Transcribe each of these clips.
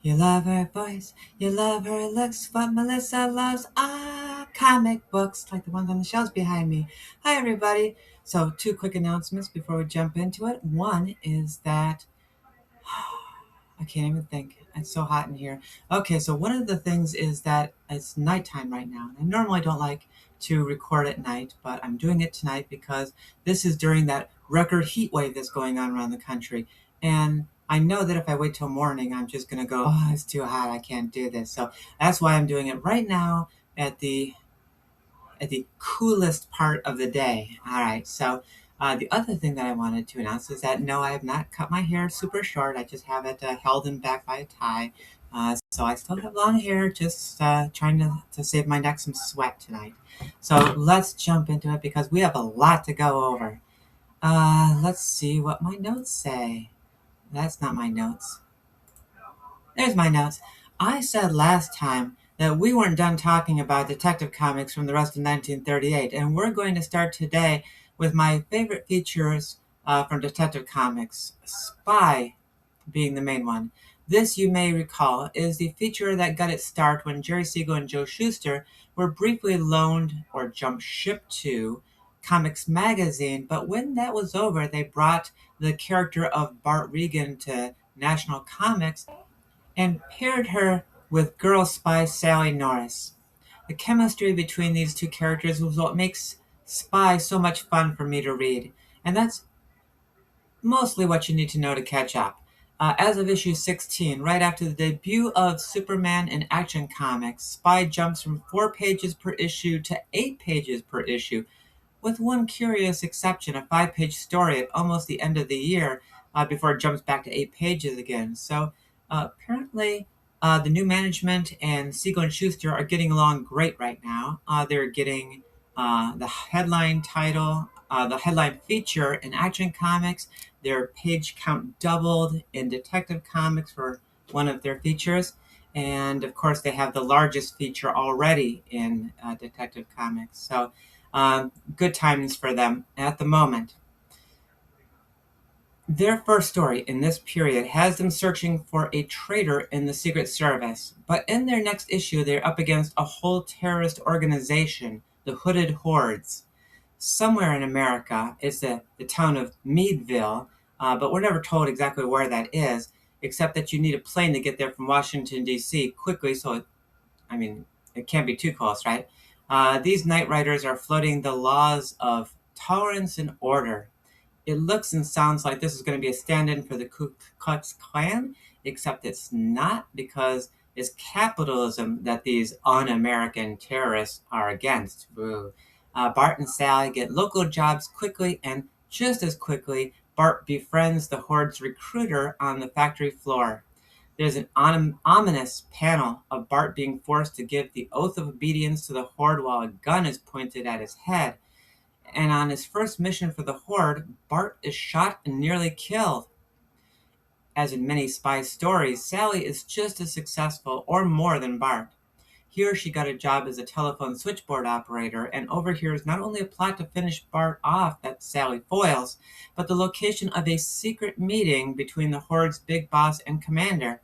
You love her voice, you love her looks. What Melissa loves are comic books, like the ones on the shelves behind me. Hi, everybody. So, two quick announcements before we jump into it. One is that I can't even think. It's so hot in here. Okay, so one of the things is that it's nighttime right now. I normally don't like to record at night, but I'm doing it tonight because this is during that record heat wave that's going on around the country. And I know that if I wait till morning, I'm just going to go, oh, it's too hot. I can't do this. So that's why I'm doing it right now at the coolest part of the day. All right. So the other thing that I wanted to announce is that no, I have not cut my hair super short. I just have it held in back by a tie. So I still have long hair, just trying to save my neck some sweat tonight. So let's jump into it because we have a lot to go over. Let's see what my notes say. That's not my notes. There's my notes. I said last time that we weren't done talking about Detective Comics from the rest of 1938, and we're going to start today with my favorite features from Detective Comics, Spy being the main one. This, you may recall, is the feature that got its start when Jerry Siegel and Joe Shuster were briefly loaned or jumped ship to Comics Magazine, but when that was over, they brought the character of Bart Regan to National Comics and paired her with girl spy Sally Norris. The chemistry between these two characters was what makes Spy so much fun for me to read, and that's mostly what you need to know to catch up. As of issue 16, right after the debut of Superman in Action Comics, Spy jumps from 4 pages per issue to 8 pages per issue, with one curious exception, a 5 page story at almost the end of the year before it jumps back to 8 pages again. So apparently, the new management and Siegel and Schuster are getting along great right now. They're getting the headline title, the headline feature in Action Comics. Their page count doubled in Detective Comics for one of their features. And of course, they have the largest feature already in Detective Comics. So good times for them at the moment. Their first story in this period has them searching for a traitor in the Secret Service, but in their next issue, they're up against a whole terrorist organization, the Hooded Hordes. Somewhere in America is the town of Meadville, but we're never told exactly where that is, except that you need a plane to get there from Washington, D.C. quickly, so I mean, it can't be too close, right? These night riders are floating the laws of tolerance and order. It looks and sounds like this is going to be a stand-in for the Ku Klux Klan, except it's not because it's capitalism that these un-American terrorists are against. Boo. Bart and Sally get local jobs quickly, and just as quickly, Bart befriends the Horde's recruiter on the factory floor. There's an ominous panel of Bart being forced to give the oath of obedience to the Horde while a gun is pointed at his head. And on his first mission for the Horde, Bart is shot and nearly killed. As in many spy stories, Sally is just as successful or more than Bart. Here she got a job as a telephone switchboard operator and overhears not only a plot to finish Bart off that Sally foils, but the location of a secret meeting between the Horde's big boss and commander.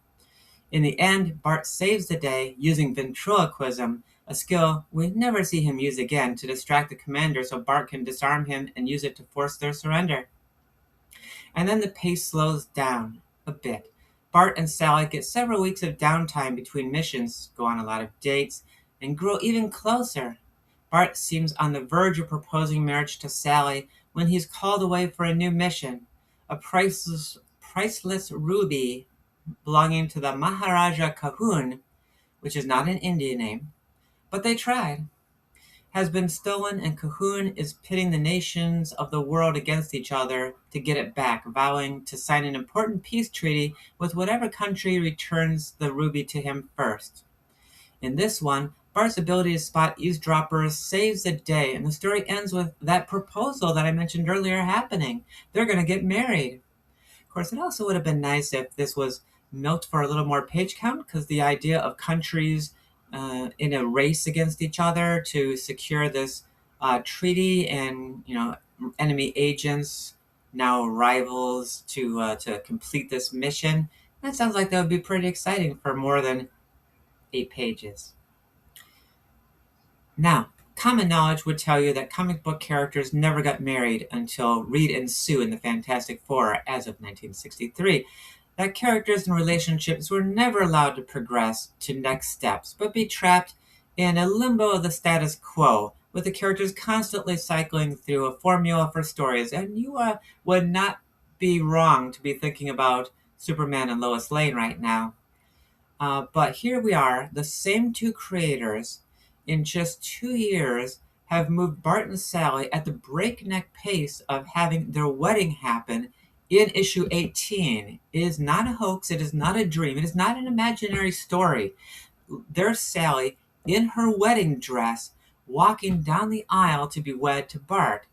In the end, Bart saves the day using ventriloquism, a skill we never see him use again, to distract the commander so Bart can disarm him and use it to force their surrender. And then the pace slows down a bit. Bart and Sally get several weeks of downtime between missions, go on a lot of dates, and grow even closer. Bart seems on the verge of proposing marriage to Sally when he's called away for a new mission, a priceless ruby belonging to the Maharaja Kahun, which is not an Indian name, but they tried, has been stolen, and Kahun is pitting the nations of the world against each other to get it back, vowing to sign an important peace treaty with whatever country returns the ruby to him first. In this one, Bart's ability to spot eavesdroppers saves the day, and the story ends with that proposal that I mentioned earlier happening. They're going to get married. Of course, it also would have been nice if this was milked for a little more page count, because the idea of countries in a race against each other to secure this treaty, and enemy agents, now rivals, to complete this mission. That sounds like that would be pretty exciting for more than 8 pages. Now, common knowledge would tell you that comic book characters never got married until Reed and Sue in the Fantastic Four as of 1963. That characters and relationships were never allowed to progress to next steps, but be trapped in a limbo of the status quo, with the characters constantly cycling through a formula for stories. And you would not be wrong to be thinking about Superman and Lois Lane right now. But here we are, the same two creators, in just 2 years, have moved Bart and Sally at the breakneck pace of having their wedding happen in issue 18. It is not a hoax, it is not a dream, it is not an imaginary story. There's Sally in her wedding dress walking down the aisle to be wed to Bart.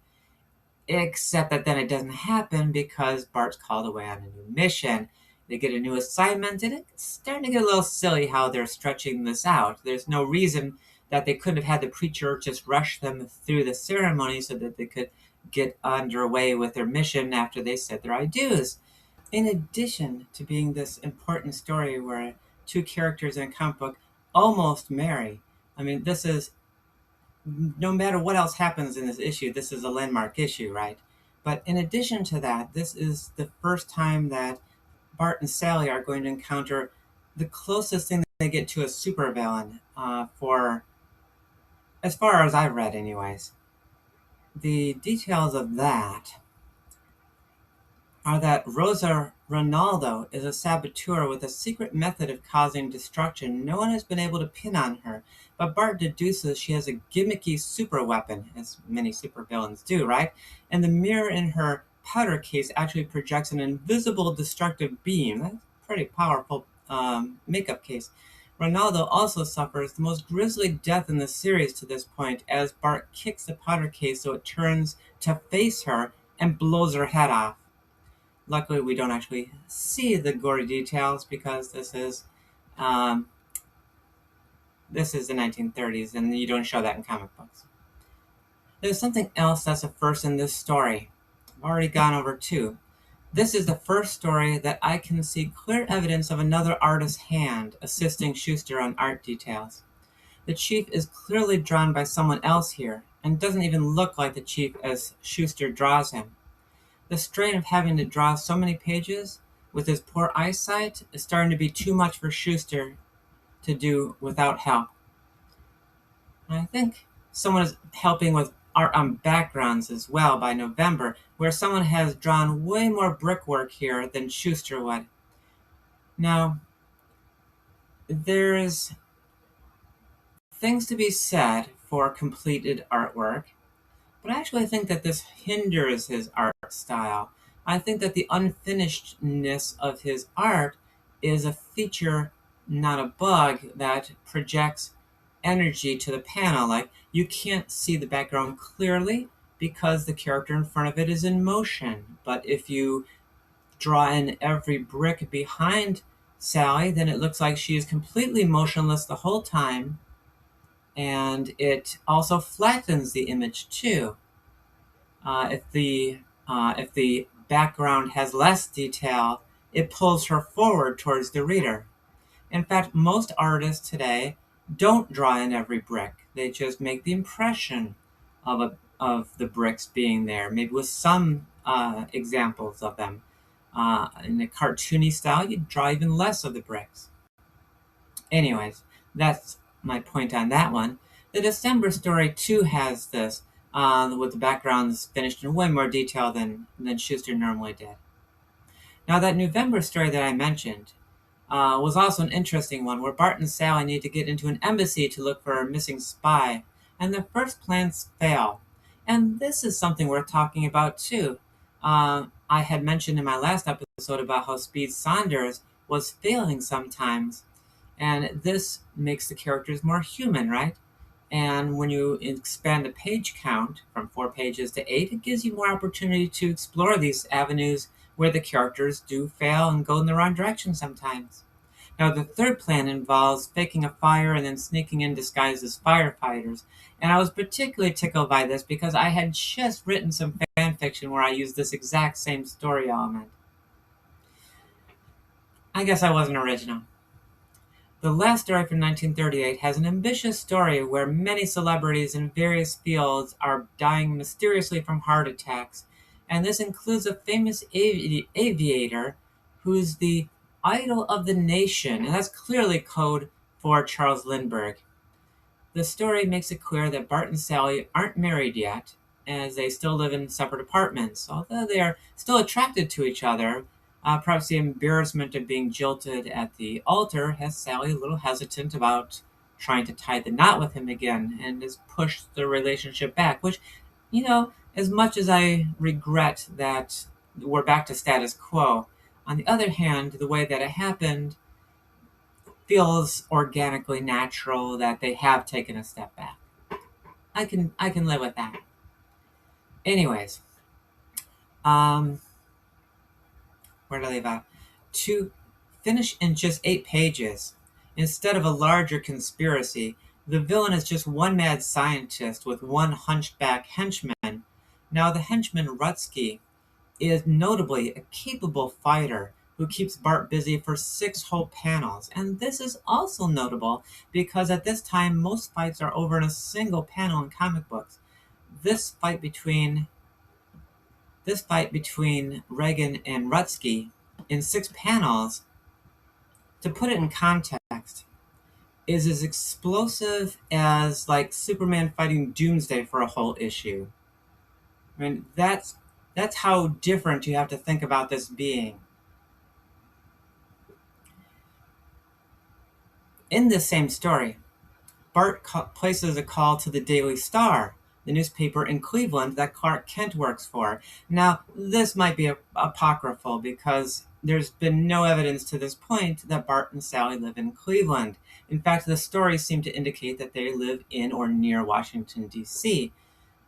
Except that then it doesn't happen because Bart's called away on a new mission. They get a new assignment, and it's starting to get a little silly how they're stretching this out. There's no reason that they couldn't have had the preacher just rush them through the ceremony so that they could get underway with their mission after they said their I do's. In addition to being this important story where two characters in a comic book almost marry, I mean, this is no matter what else happens in this issue, this is a landmark issue, right? But in addition to that, this is the first time that Bart and Sally are going to encounter the closest thing that they get to a supervillain, for as far as I've read, anyways. The details of that are that Rosa Ronaldo is a saboteur with a secret method of causing destruction no one has been able to pin on her, but Bart deduces she has a gimmicky super weapon, as many supervillains do, right? And the mirror in her powder case actually projects an invisible destructive beam. That's a pretty powerful makeup case. Ronaldo also suffers the most grisly death in the series to this point as Bart kicks the powder case so it turns to face her and blows her head off. Luckily, we don't actually see the gory details because um, this is the 1930s, and you don't show that in comic books. There's something else that's a first in this story. I've already gone over two. This is the first story that I can see clear evidence of another artist's hand assisting Schuster on art details. The chief is clearly drawn by someone else here, and doesn't even look like the chief as Schuster draws him. The strain of having to draw so many pages with his poor eyesight is starting to be too much for Schuster to do without help. And I think someone is helping with art on backgrounds as well by November, where someone has drawn way more brickwork here than Schuster would. Now, there's things to be said for completed artwork, but I actually think that this hinders his art style. I think that the unfinishedness of his art is a feature, not a bug, that projects energy to the panel. Like, you can't see the background clearly because the character in front of it is in motion. But if you draw in every brick behind Sally, then it looks like she is completely motionless the whole time, and it also flattens the image too. If the background has less detail, it pulls her forward towards the reader. In fact, most artists today don't draw in every brick. They just make the impression of the bricks being there, maybe with some examples of them. In a cartoony style, you draw even less of the bricks. Anyways, that's my point on that one. The December story too has this, with the backgrounds finished in way more detail than Schuster normally did. Now, that November story that I mentioned was also an interesting one, where Bart and Sally need to get into an embassy to look for a missing spy, and their first plans fail. And this is something worth talking about too. I had mentioned in my last episode about how Speed Saunders was failing sometimes, and this makes the characters more human, right? And when you expand the page count from 4 pages to 8, it gives you more opportunity to explore these avenues where the characters do fail and go in the wrong direction sometimes. Now, the third plan involves faking a fire and then sneaking in disguised as firefighters. And I was particularly tickled by this because I had just written some fan fiction where I used this exact same story element. I guess I wasn't original. The last story from 1938 has an ambitious story where many celebrities in various fields are dying mysteriously from heart attacks, and this includes a famous aviator who's the idol of the nation, and that's clearly code for Charles Lindbergh. The story makes it clear that Bart and Sally aren't married yet, as they still live in separate apartments. Although they are still attracted to each other, perhaps the embarrassment of being jilted at the altar has Sally a little hesitant about trying to tie the knot with him again and has pushed the relationship back, which, as much as I regret that we're back to status quo, on the other hand, the way that it happened feels organically natural that they have taken a step back. I can live with that. Anyways, um, where did I leave out? To finish in just 8 pages, instead of a larger conspiracy, the villain is just one mad scientist with one hunchback henchman. Now the henchman Rutsky is notably a capable fighter who keeps Bart busy for 6 whole panels. And this is also notable because at this time most fights are over in a single panel in comic books. This fight between Reagan and Rutsky in 6 panels, to put it in context, is as explosive as like Superman fighting Doomsday for a whole issue. I mean, that's how different you have to think about this being. In this same story, Bart places a call to the Daily Star, the newspaper in Cleveland that Clark Kent works for. Now, this might be apocryphal because there's been no evidence to this point that Bart and Sally live in Cleveland. In fact, the stories seem to indicate that they live in or near Washington, D.C.,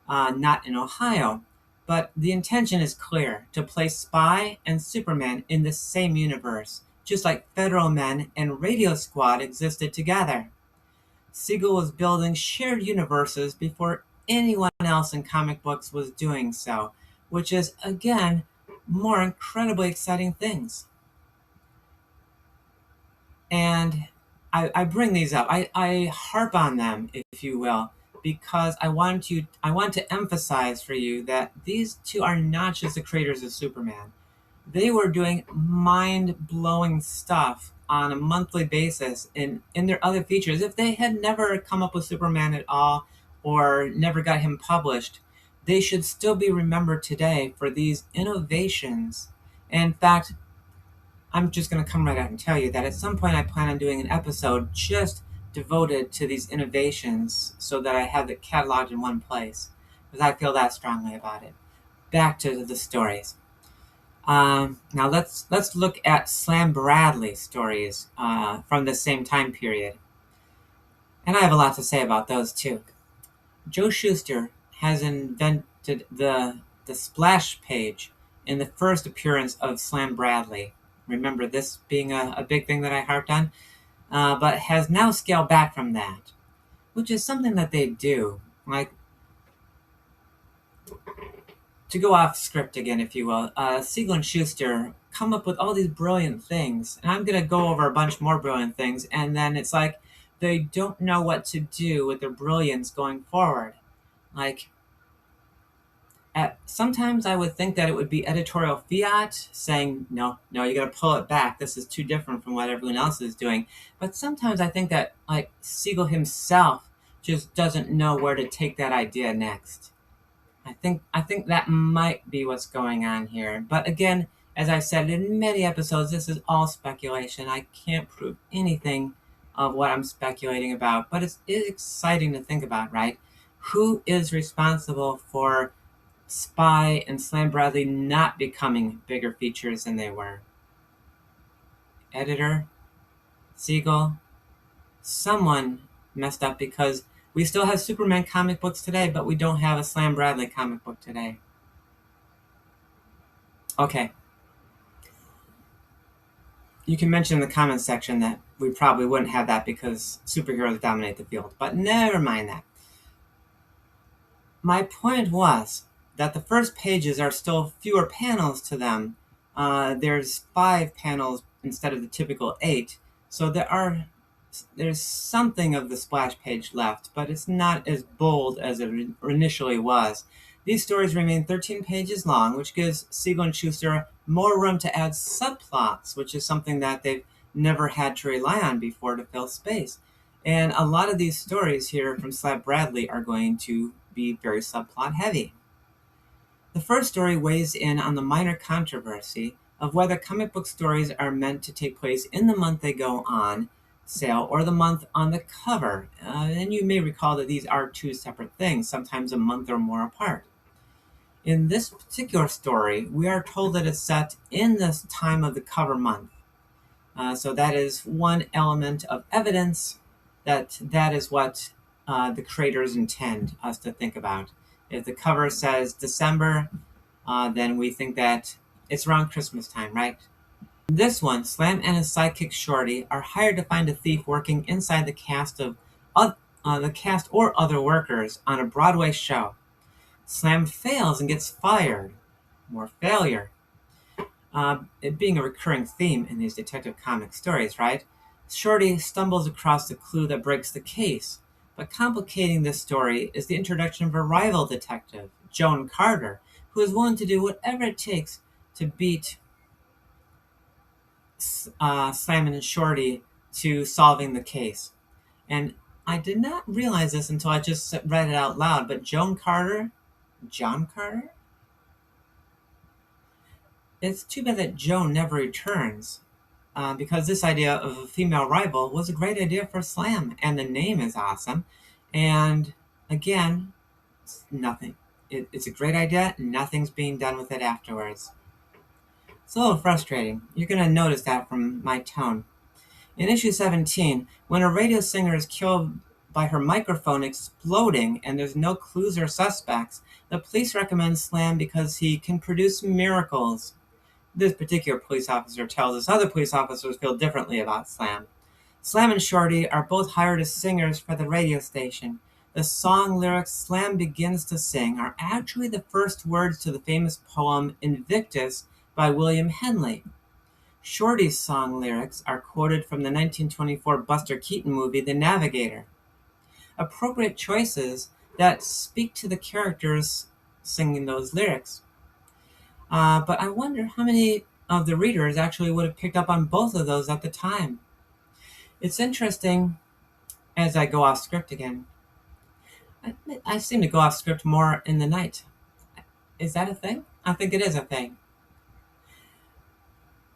not in Ohio. But the intention is clear, to place Spy and Superman in the same universe, just like Federal Men and Radio Squad existed together. Siegel was building shared universes before anyone else in comic books was doing so, which is, again, more incredibly exciting things. And I bring these up. I harp on them, if you will, because I want to emphasize for you that these two are not just the creators of Superman. They were doing mind-blowing stuff on a monthly basis in their other features. If they had never come up with Superman at all or never got him published, they should still be remembered today for these innovations. In fact, I'm just going to come right out and tell you that at some point I plan on doing an episode just devoted to these innovations so that I have it cataloged in one place, because I feel that strongly about it. Back to the stories. Now let's look at Slam Bradley stories from the same time period, and I have a lot to say about those too. Joe Shuster has invented the splash page in the first appearance of Slam Bradley. Remember this being a big thing that I harped on, but has now scaled back from that, which is something that they do. Like, to go off script again, if you will, Siegel and Schuster come up with all these brilliant things, and I'm going to go over a bunch more brilliant things, and then it's like they don't know what to do with their brilliance going forward. Like, sometimes I would think that it would be editorial fiat saying, no, you got to pull it back. This is too different from what everyone else is doing. But sometimes I think that like Siegel himself just doesn't know where to take that idea next. I think that might be what's going on here. But again, as I said in many episodes, this is all speculation. I can't prove anything of what I'm speculating about, but it is exciting to think about, right? Who is responsible for Spy and Slam Bradley not becoming bigger features than they were? Editor? Siegel? Someone messed up, because we still have Superman comic books today, but we don't have a Slam Bradley comic book today. Okay. You can mention in the comments section that we probably wouldn't have that because superheroes dominate the field, but never mind that. My point was that the first pages are still fewer panels to them. There's 5 panels instead of the typical 8. So there's something of the splash page left, but it's not as bold as it initially was. These stories remain 13 pages long, which gives Siegel and Schuster more room to add subplots, which is something that they've never had to rely on before to fill space. And a lot of these stories here from Slab Bradley are going to be very subplot heavy. The first story weighs in on the minor controversy of whether comic book stories are meant to take place in the month they go on sale or the month on the cover. And you may recall that these are two separate things, sometimes a month or more apart. In this particular story, we are told that it's set in the time of the cover month. So that is one element of evidence that is what the creators intend us to think about. If the cover says December, then we think that it's around Christmas time, right? In this one, Slam and his sidekick Shorty are hired to find a thief working inside the cast or other workers on a Broadway show. Slam fails and gets fired. More failure. It being a recurring theme in these detective comic stories, right? Shorty stumbles across the clue that breaks the case. But complicating this story is the introduction of a rival detective, Joan Carter, who is willing to do whatever it takes to beat Slam and Shorty to solving the case. And I did not realize this until I just read it out loud, but John Carter? It's too bad that Joan never returns, because this idea of a female rival was a great idea for Slam, and the name is awesome. And again, nothing. It's a great idea, nothing's being done with it afterwards. It's a little frustrating. You're going to notice that from my tone. In issue 17, when a radio singer is killed by her microphone exploding and there's no clues or suspects, the police recommend Slam because he can produce miracles. This particular police officer tells us other police officers feel differently about Slam. Slam and Shorty are both hired as singers for the radio station. The song lyrics Slam begins to sing are actually the first words to the famous poem Invictus by William Henley. Shorty's song lyrics are quoted from the 1924 Buster Keaton movie The Navigator. Appropriate choices that speak to the characters singing those lyrics. But I wonder how many of the readers actually would have picked up on both of those at the time. It's interesting as I go off script again. I seem to go off script more in the night. Is that a thing? I think it is a thing.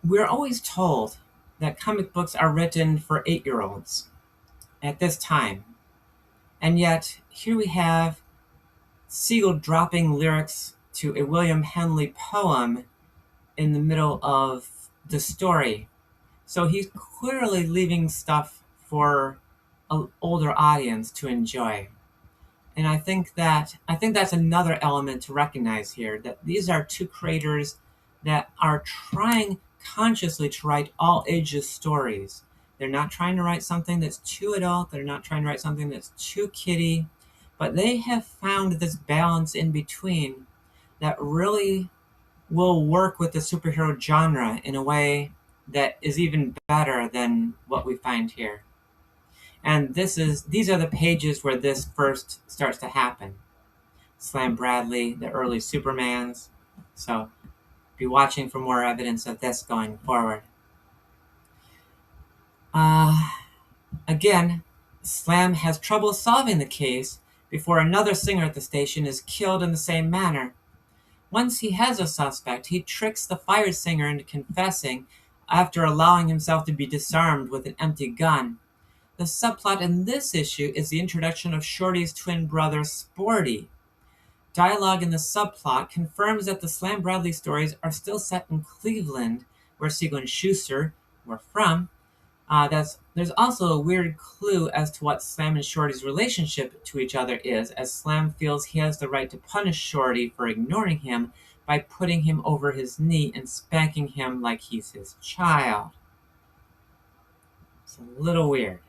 We're always told that comic books are written for 8-year-olds at this time. And yet, here we have Siegel dropping lyrics to a William Henley poem in the middle of the story. So he's clearly leaving stuff for an older audience to enjoy. And I think that's another element to recognize here, that these are two creators that are trying consciously to write all ages stories. They're not trying to write something that's too adult, they're not trying to write something that's too kiddie, but they have found this balance in between that really will work with the superhero genre in a way that is even better than what we find here. And these are the pages where this first starts to happen. Slam Bradley, the early Supermans. So be watching for more evidence of this going forward. Again, Slam has trouble solving the case before another singer at the station is killed in the same manner. Once he has a suspect, he tricks the fired singer into confessing after allowing himself to be disarmed with an empty gun. The subplot in this issue is the introduction of Shorty's twin brother, Sporty. Dialogue in the subplot confirms that the Slam Bradley stories are still set in Cleveland, where Siegel and Schuster were from. There's also a weird clue as to what Slam and Shorty's relationship to each other is, as Slam feels he has the right to punish Shorty for ignoring him by putting him over his knee and spanking him like he's his child. It's a little weird.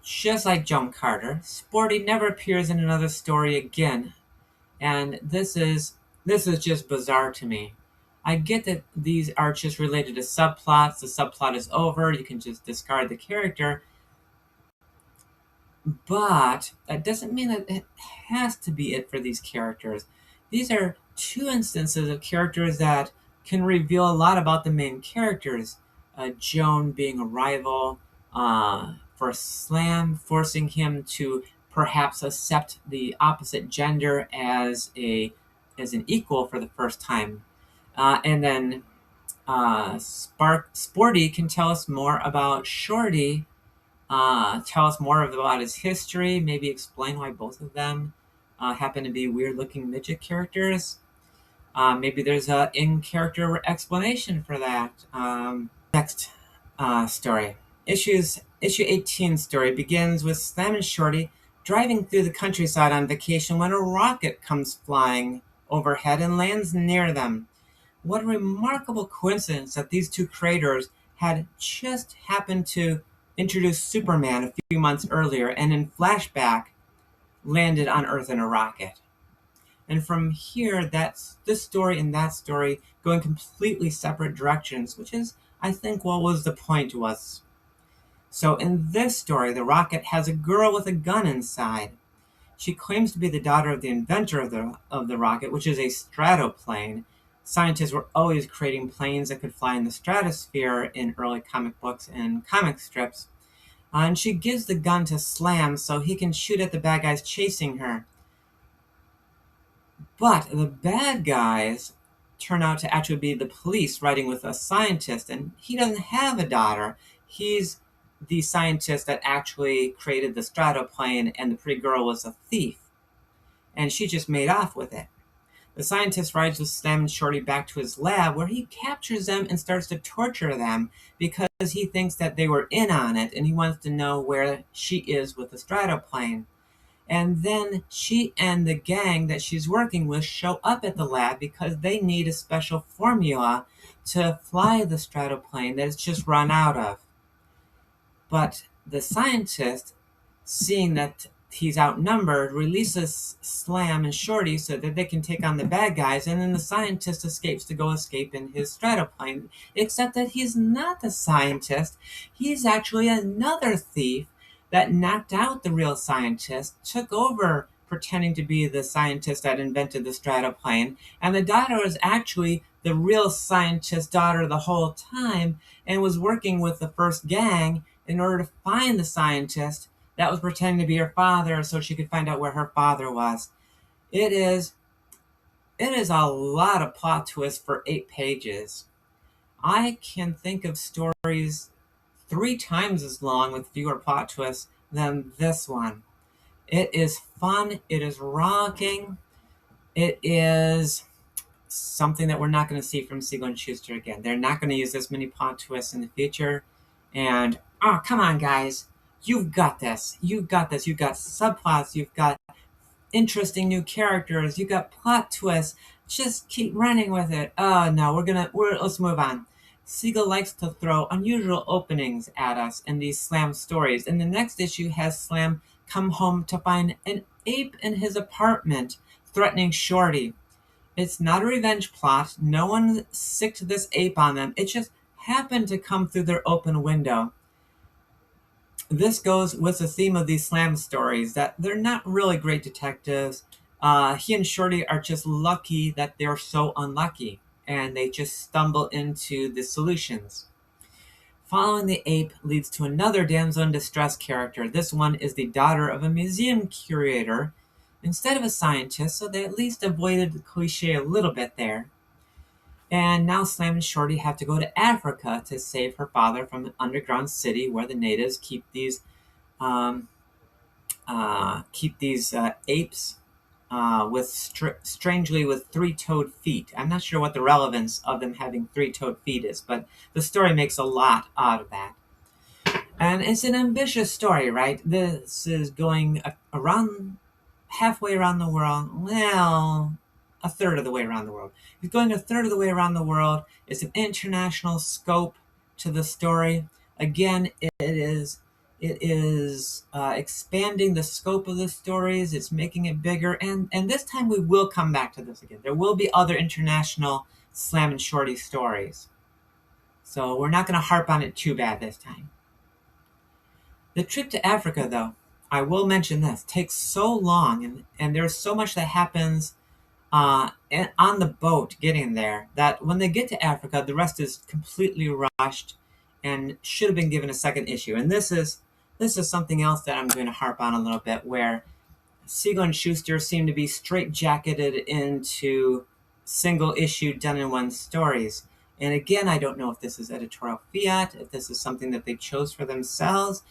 Just like Joan Carter, Sporty never appears in another story again, and this is just bizarre to me. I get that these are just related to subplots. The subplot is over. You can just discard the character. But that doesn't mean that it has to be it for these characters. These are two instances of characters that can reveal a lot about the main characters. Joan being a rival for Slam, forcing him to perhaps accept the opposite gender as an equal for the first time. And then Sporty can tell us more about Shorty, tell us more about his history, maybe explain why both of them happen to be weird looking midget characters. Maybe there's a in character explanation for that. Next story. Issue 18 story begins with Slam and Shorty driving through the countryside on vacation when a rocket comes flying overhead and lands near them. What a remarkable coincidence that these two creators had just happened to introduce Superman a few months earlier and in flashback landed on Earth in a rocket. And from here, that's this story and that story going completely separate directions, which is, I think, what was the point was. So in this story, the rocket has a girl with a gun inside. She claims to be the daughter of the inventor of the rocket, which is a stratoplane. Scientists were always creating planes that could fly in the stratosphere in early comic books and comic strips. And she gives the gun to Slam so he can shoot at the bad guys chasing her. But the bad guys turn out to actually be the police riding with a scientist, and he doesn't have a daughter. He's the scientist that actually created the stratoplane, and the pretty girl was a thief. And she just made off with it. The scientist rides with Slam and Shorty back to his lab where he captures them and starts to torture them because he thinks that they were in on it and he wants to know where she is with the stratoplane. And then she and the gang that she's working with show up at the lab because they need a special formula to fly the stratoplane that it's just run out of. But the scientist, seeing that he's outnumbered, releases Slam and Shorty so that they can take on the bad guys, and then the scientist escapes to go escape in his stratoplane. Except that he's not the scientist, he's actually another thief that knocked out the real scientist, took over pretending to be the scientist that invented the stratoplane, and the daughter was actually the real scientist's daughter the whole time and was working with the first gang in order to find the scientist that was pretending to be her father so she could find out where her father was. It is a lot of plot twists for 8 pages. I can think of stories 3 times as long with fewer plot twists than this one. It is fun, it is rocking, it is something that we're not going to see from Siegel and Schuster again. They're not going to use this many plot twists in the future. And, oh, come on, guys. You've got this. You've got this. You've got subplots. You've got interesting new characters. You've got plot twists. Just keep running with it. Oh, no, let's move on. Siegel likes to throw unusual openings at us in these Slam stories. And the next issue has Slam come home to find an ape in his apartment threatening Shorty. It's not a revenge plot. No one sicked this ape on them. It just happened to come through their open window. This goes with the theme of these Slam stories, that they're not really great detectives. He and Shorty are just lucky that they're so unlucky, and they just stumble into the solutions. Following the ape leads to another damsel in distress character. This one is the daughter of a museum curator instead of a scientist, so they at least avoided the cliche a little bit there. And now Slam and Shorty have to go to Africa to save her father from an underground city where the natives keep these apes strangely with 3-toed feet. I'm not sure what the relevance of them having 3-toed feet is, but the story makes a lot out of that. And it's an ambitious story, right? This is going halfway around the world. Well, a third of the way around the world. He's going a third of the way around the world. It's an international scope to the story. Again, it is expanding the scope of the stories. It's making it bigger, and this time we will come back to this again. There will be other international Slam and Shorty stories. So we're not going to harp on it too bad this time. The trip to Africa, though, I will mention this, takes so long, and there's so much that happens on the boat getting there that when they get to Africa, the rest is completely rushed and should have been given a second issue. And this is something else that I'm going to harp on a little bit, where Siegel and Schuster seem to be straitjacketed into single issue done in one stories. And again, I don't know if this is editorial fiat, if this is something that they chose for themselves.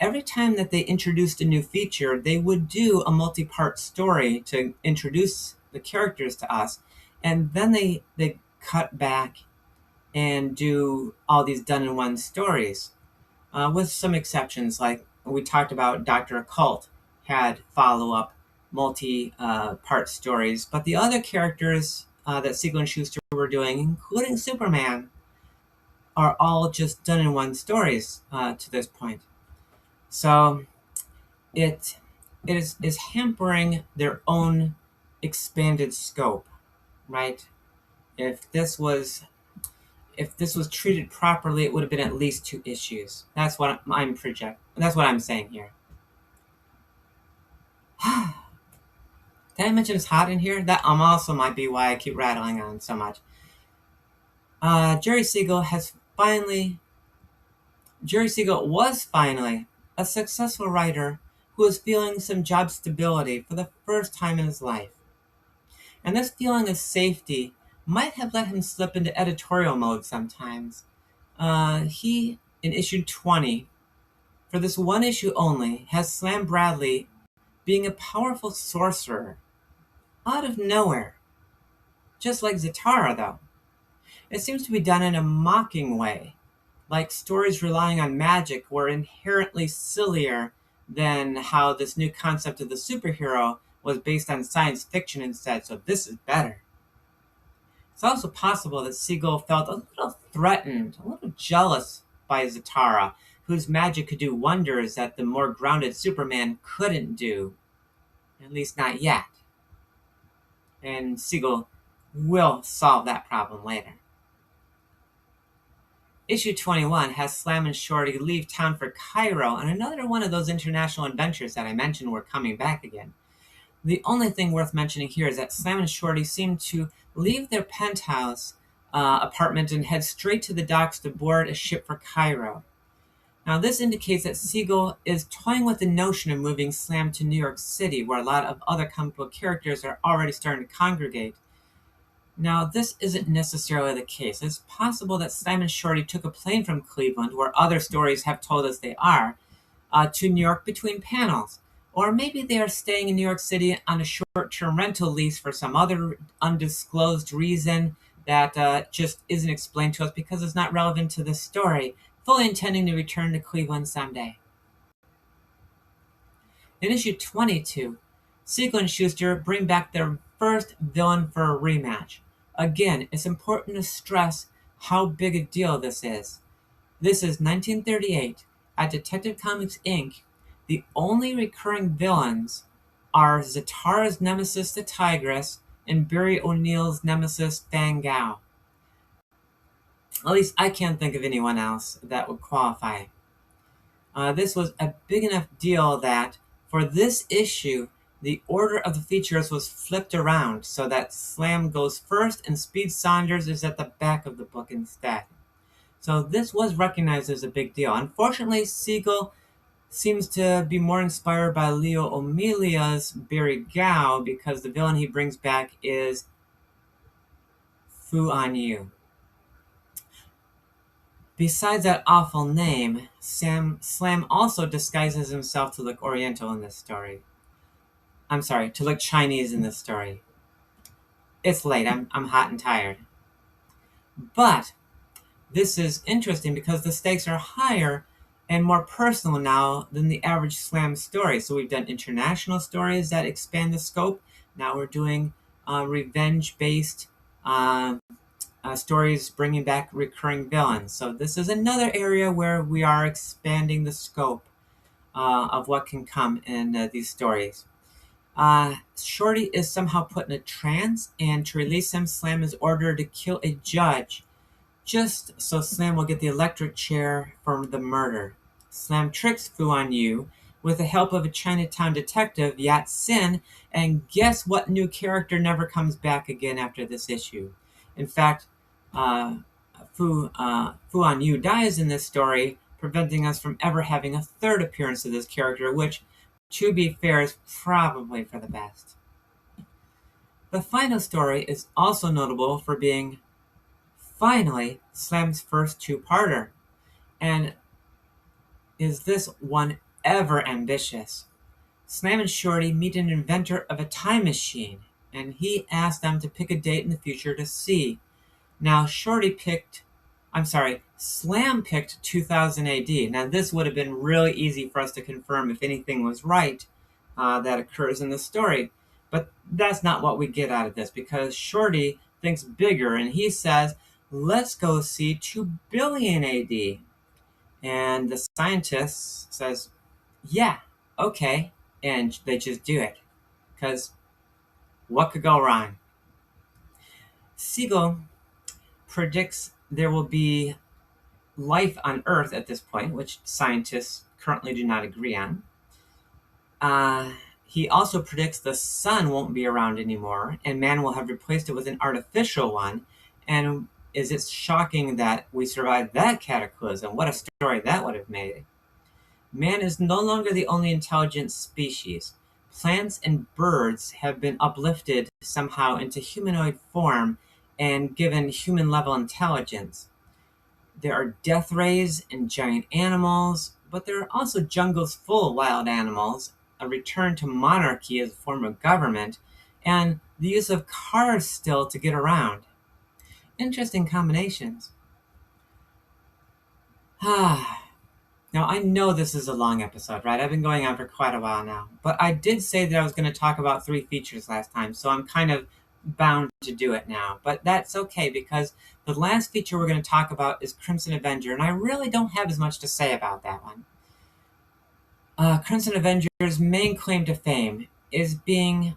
Every time that they introduced a new feature, they would do a multi-part story to introduce the characters to us, and then they cut back and do all these done-in-one stories, with some exceptions. Like we talked about, Dr. Occult had follow-up multi-part stories, but the other characters that Siegel and Schuster were doing, including Superman, are all just done-in-one stories to this point. So it is hampering their own expanded scope, right? If this was treated properly, it would have been at least 2 issues. That's what That's what I'm saying here. Did I mention it's hot in here? That also might be why I keep rattling on so much. Jerry Siegel was finally a successful writer who was feeling some job stability for the first time in his life. And this feeling of safety might have let him slip into editorial mode sometimes. He, in issue 20, for this one issue only, has Slam Bradley being a powerful sorcerer out of nowhere. Just like Zatara, though. It seems to be done in a mocking way, like stories relying on magic were inherently sillier than how this new concept of the superhero was based on science fiction instead, so this is better. It's also possible that Siegel felt a little threatened, a little jealous by Zatara, whose magic could do wonders that the more grounded Superman couldn't do. At least not yet. And Siegel will solve that problem later. Issue 21 has Slam and Shorty leave town for Cairo, and another one of those international adventures that I mentioned were coming back again. The only thing worth mentioning here is that Slam and Shorty seem to leave their penthouse apartment and head straight to the docks to board a ship for Cairo. Now, this indicates that Siegel is toying with the notion of moving Slam to New York City, where a lot of other comic book characters are already starting to congregate. Now, this isn't necessarily the case. It's possible that Slam and Shorty took a plane from Cleveland, where other stories have told us they are, to New York between panels. Or maybe they are staying in New York City on a short-term rental lease for some other undisclosed reason that just isn't explained to us because it's not relevant to the story, fully intending to return to Cleveland someday. In issue 22, Siegel and Schuster bring back their first villain for a rematch. Again, it's important to stress how big a deal this is. This is 1938. At Detective Comics Inc., the only recurring villains are Zatara's nemesis, the Tigress, and Barry O'Neill's nemesis, Fang Gao. At least I can't think of anyone else that would qualify. This was a big enough deal that for this issue, the order of the features was flipped around so that Slam goes first and Speed Saunders is at the back of the book instead. So this was recognized as a big deal. Unfortunately, Siegel seems to be more inspired by Leo O'Melia's Barry Gao because the villain he brings back is Fu On Yu. Besides that awful name, Slam also disguises himself to look Oriental in this story. I'm sorry, to look Chinese in this story. It's late, I'm hot and tired. But this is interesting because the stakes are higher and more personal now than the average Slam story. So we've done international stories that expand the scope. Now we're doing revenge-based stories bringing back recurring villains. So this is another area where we are expanding the scope of what can come in these stories. Shorty is somehow put in a trance, and to release him, Slam is ordered to kill a judge, just so Slam will get the electric chair for the murder. Slam tricks Fu on You with the help of a Chinatown detective, Yat Sin, and guess what new character never comes back again after this issue? In fact, uh, Fu on You dies in this story, preventing us from ever having a third appearance of this character, which, to be fair, is probably for the best. The final story is also notable for being finally Slam's first two-parter, and is this one ever ambitious? Slam and Shorty meet an inventor of a time machine, and he asks them to pick a date in the future to see. Now, Slam picked 2000 AD. Now, this would have been really easy for us to confirm if anything was right that occurs in the story. But that's not what we get out of this, because Shorty thinks bigger, and he says, let's go see 2 billion AD. And the scientist says, yeah, okay. And they just do it. Because what could go wrong? Siegel predicts there will be life on Earth at this point, which scientists currently do not agree on. He also predicts the sun won't be around anymore, and man will have replaced it with an artificial one. And is it shocking that we survived that cataclysm? What a story that would have made. Man is no longer the only intelligent species. Plants and birds have been uplifted somehow into humanoid form and given human level intelligence. There are death rays and giant animals, but there are also jungles full of wild animals, a return to monarchy as a form of government, and the use of cars still to get around. Interesting combinations. Now, I know this is a long episode, right? I've been going on for quite a while now. But I did say that I was going to talk about 3 features last time, so I'm kind of bound to do it now. But that's okay, because the last feature we're going to talk about is Crimson Avenger, and I really don't have as much to say about that one. Crimson Avenger's main claim to fame is being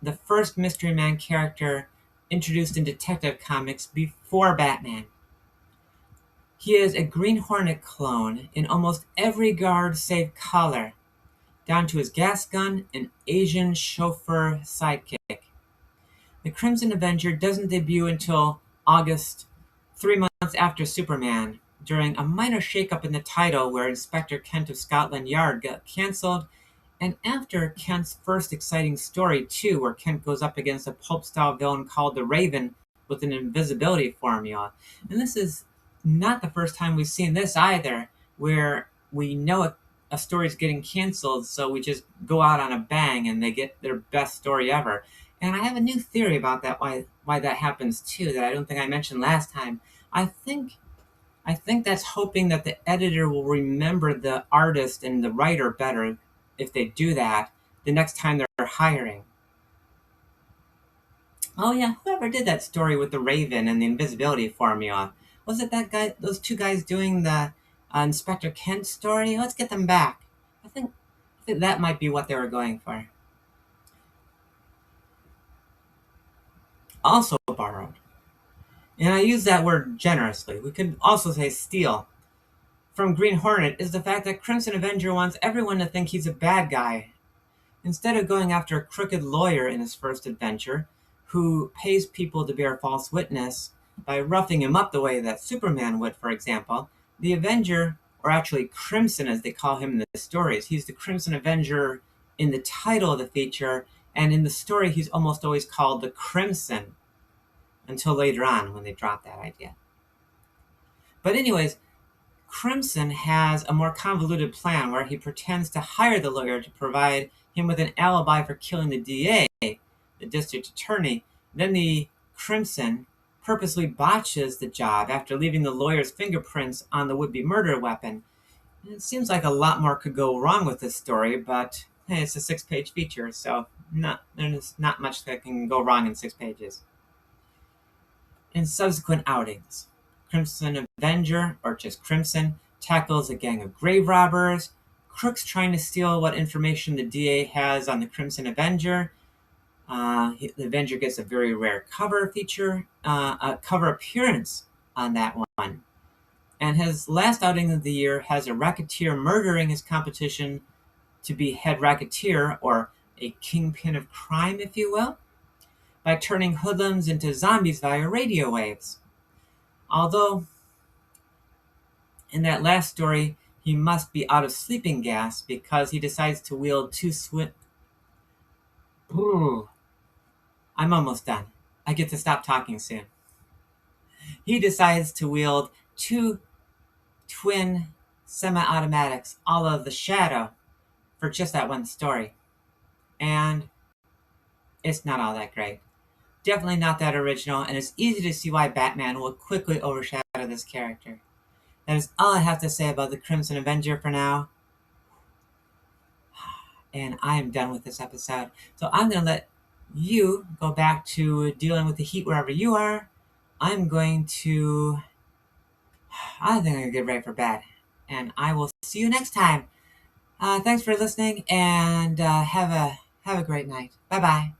the first Mystery Man character introduced in Detective Comics before Batman. He is a Green Hornet clone in almost every guard save color, down to his gas gun and Asian chauffeur sidekick. The Crimson Avenger doesn't debut until August, 3 months after Superman, during a minor shakeup in the title where Inspector Kent of Scotland Yard got cancelled, and after Kent's first exciting story, too, where Kent goes up against a pulp-style villain called the Raven with an invisibility formula. And this is not the first time we've seen this either, where we know a story's getting canceled, so we just go out on a bang and they get their best story ever. And I have a new theory about that, why that happens too, that I don't think I mentioned last time. I think that's hoping that the editor will remember the artist and the writer better if they do that the next time they're hiring. Oh yeah, whoever did that story with the Raven and the invisibility formula? Was it that guy? Those 2 guys doing the Inspector Kent story? Let's get them back. I think that might be what they were going for. Also borrowed, and I use that word generously. We could also say steal from Green Hornet is the fact that Crimson Avenger wants everyone to think he's a bad guy. Instead of going after a crooked lawyer in his first adventure, who pays people to bear false witness by roughing him up the way that Superman would, for example, the Avenger, or actually Crimson as they call him in the stories, he's the Crimson Avenger in the title of the feature, and in the story he's almost always called the Crimson, until later on when they drop that idea. But anyways, Crimson has a more convoluted plan where he pretends to hire the lawyer to provide him with an alibi for killing the DA, the district attorney. Then the Crimson purposely botches the job after leaving the lawyer's fingerprints on the would-be murder weapon. It seems like a lot more could go wrong with this story, but hey, it's a 6-page feature, so there's not much that can go wrong in 6 pages. In subsequent outings, Crimson Avenger, or just Crimson, tackles a gang of grave robbers, crooks trying to steal what information the DA has on the Crimson Avenger. The Avenger gets a very rare cover feature, a cover appearance on that one. And his last outing of the year has a racketeer murdering his competition to be head racketeer, or a kingpin of crime, if you will, by turning hoodlums into zombies via radio waves. Although, in that last story, he must be out of sleeping gas because he decides to wield two Ooh, I'm almost done. I get to stop talking soon. He decides to wield two twin semi-automatics, all of the Shadow, for just that one story. And it's not all that great. Definitely not that original, and it's easy to see why Batman will quickly overshadow this character. That is all I have to say about the Crimson Avenger for now. And I am done with this episode. So I'm going to let you go back to dealing with the heat wherever you are. I think I'm going to get ready for bed. And I will see you next time. Thanks for listening, and have a great night. Bye-bye.